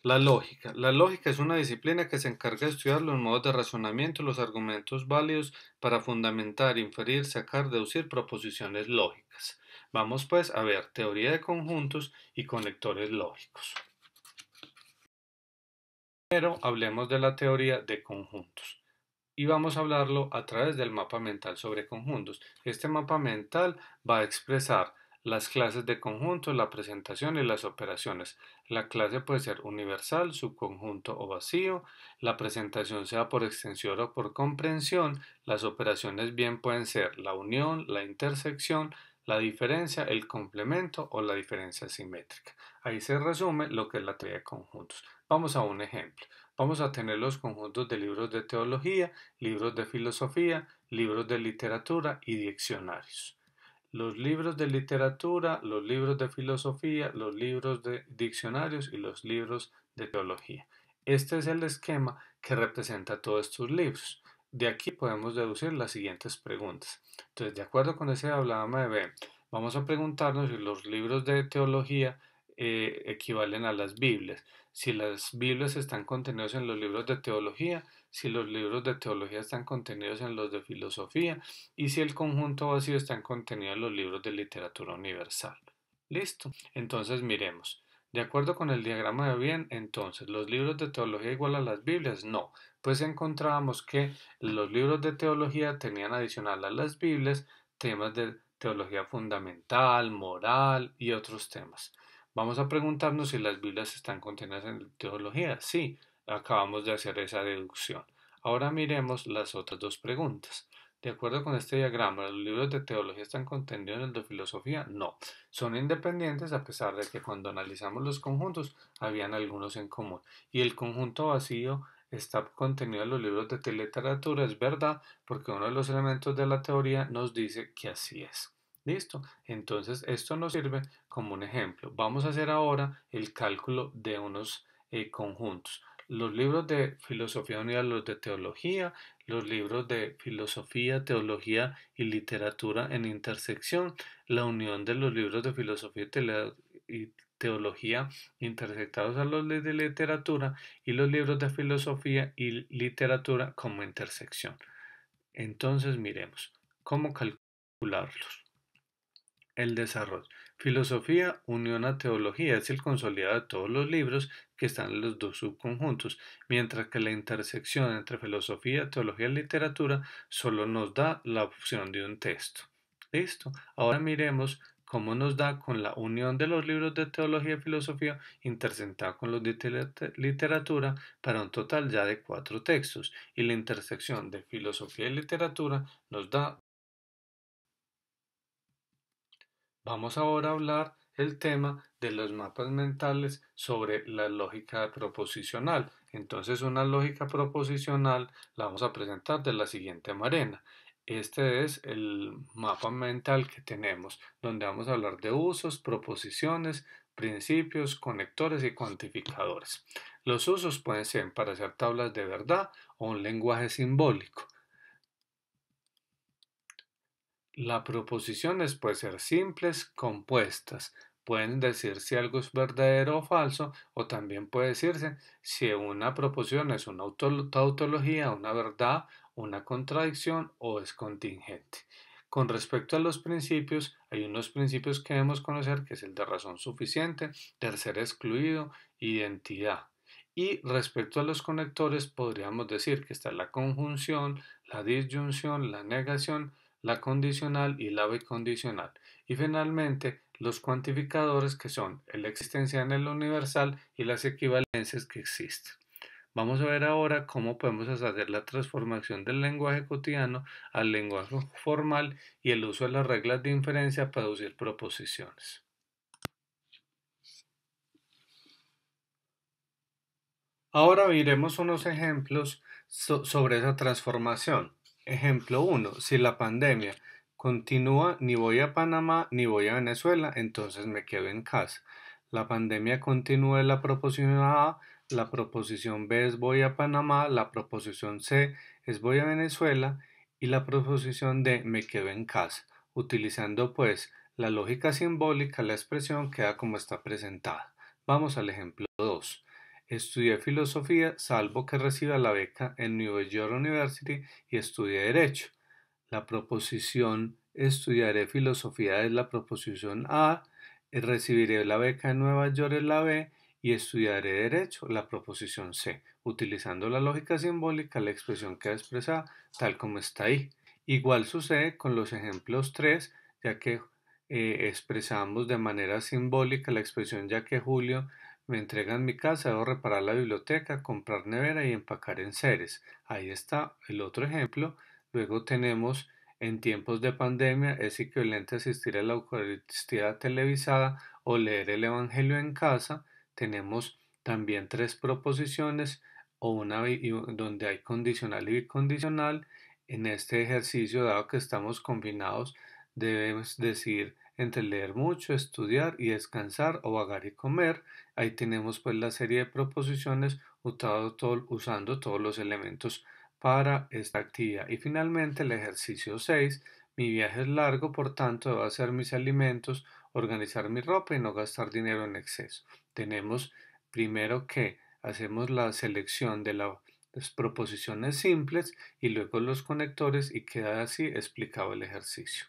La lógica. La lógica es una disciplina que se encarga de estudiar los modos de razonamiento, los argumentos válidos para fundamentar, inferir, sacar, deducir proposiciones lógicas. Vamos pues a ver teoría de conjuntos y conectores lógicos. Primero hablemos de la teoría de conjuntos y vamos a hablarlo a través del mapa mental sobre conjuntos. Este mapa mental va a expresar las clases de conjuntos, la presentación y las operaciones. La clase puede ser universal, subconjunto o vacío. La presentación sea por extensión o por comprensión. Las operaciones bien pueden ser la unión, la intersección, la diferencia, el complemento o la diferencia simétrica. Ahí se resume lo que es la teoría de conjuntos. Vamos a un ejemplo. Vamos a tener los conjuntos de libros de teología, libros de filosofía, libros de literatura y diccionarios. Los libros de literatura, los libros de filosofía, los libros de diccionarios y los libros de teología. Este es el esquema que representa todos estos libros. De aquí podemos deducir las siguientes preguntas. Entonces, de acuerdo con ese diagrama de B, vamos a preguntarnos si los libros de teología equivalen a las Biblias, si las Biblias están contenidos en los libros de teología, si los libros de teología están contenidos en los de filosofía y si el conjunto vacío está contenido en los libros de literatura universal. Listo. Entonces miremos. De acuerdo con el diagrama de Venn, entonces, ¿los libros de teología igual a las Biblias? No, pues encontrábamos que los libros de teología tenían adicional a las Biblias temas de teología fundamental, moral y otros temas. Vamos a preguntarnos si las Biblias están contenidas en teología. Sí, acabamos de hacer esa deducción. Ahora miremos las otras dos preguntas. De acuerdo con este diagrama, ¿los libros de teología están contenidos en el de filosofía? No, son independientes a pesar de que cuando analizamos los conjuntos habían algunos en común. Y el conjunto vacío está contenido en los libros de literatura, es verdad, porque uno de los elementos de la teoría nos dice que así es. ¿Listo? Entonces esto nos sirve como un ejemplo. Vamos a hacer ahora el cálculo de unos conjuntos. Los libros de filosofía unida a los de teología, los libros de filosofía, teología y literatura en intersección, la unión de los libros de filosofía y teología intersectados a los de literatura y los libros de filosofía y literatura como intersección. Entonces miremos cómo calcularlos. El desarrollo. Filosofía, unión a teología, es el consolidado de todos los libros que están en los dos subconjuntos, mientras que la intersección entre filosofía, teología y literatura solo nos da la opción de un texto. ¿Listo? Ahora miremos cómo nos da con la unión de los libros de teología y filosofía intersectada con los de literatura para un total ya de 4 textos, y la intersección de filosofía y literatura nos da. Vamos ahora a hablar el tema de los mapas mentales sobre la lógica proposicional. Entonces, una lógica proposicional la vamos a presentar de la siguiente manera. Este es el mapa mental que tenemos, donde vamos a hablar de usos, proposiciones, principios, conectores y cuantificadores. Los usos pueden ser para hacer tablas de verdad o un lenguaje simbólico. Las proposiciones pueden ser simples, compuestas. Pueden decir si algo es verdadero o falso, o también puede decirse si una proposición es una tautología, una verdad, una contradicción o es contingente. Con respecto a los principios, hay unos principios que debemos conocer, que es el de razón suficiente, tercer excluido, identidad. Y respecto a los conectores, podríamos decir que está la conjunción, la disyunción, la negación, la condicional y la bicondicional. Y finalmente, los cuantificadores que son la existencia en el universal y las equivalencias que existen. Vamos a ver ahora cómo podemos hacer la transformación del lenguaje cotidiano al lenguaje formal y el uso de las reglas de inferencia para deducir proposiciones. Ahora veremos unos ejemplos sobre esa transformación. Ejemplo 1. Si la pandemia continúa, ni voy a Panamá ni voy a Venezuela, entonces me quedo en casa. La pandemia continúa es la proposición A, la proposición B es voy a Panamá, la proposición C es voy a Venezuela y la proposición D me quedo en casa. Utilizando pues la lógica simbólica, la expresión queda como está presentada. Vamos al ejemplo 2. Estudié filosofía, salvo que reciba la beca en New York University y estudie derecho. La proposición estudiaré filosofía es la proposición A, recibiré la beca en Nueva York es la B y estudiaré derecho, la proposición C. Utilizando la lógica simbólica, la expresión queda expresada tal como está ahí. Igual sucede con los ejemplos 3, ya que expresamos de manera simbólica la expresión ya que Julio me entrega en mi casa, debo reparar la biblioteca, comprar nevera y empacar enseres. Ahí está el otro ejemplo. Luego tenemos en tiempos de pandemia es equivalente a asistir a la Eucaristía televisada o leer el Evangelio en casa. Tenemos también tres proposiciones o donde hay condicional y bicondicional. En este ejercicio, dado que estamos combinados, debemos decir entre leer mucho, estudiar y descansar o vagar y comer. Ahí tenemos pues la serie de proposiciones usando todos los elementos para esta actividad. Y finalmente el ejercicio 6. Mi viaje es largo, por tanto debo hacer mis alimentos, organizar mi ropa y no gastar dinero en exceso. Tenemos primero que hacemos la selección de las proposiciones simples y luego los conectores y queda así explicado el ejercicio.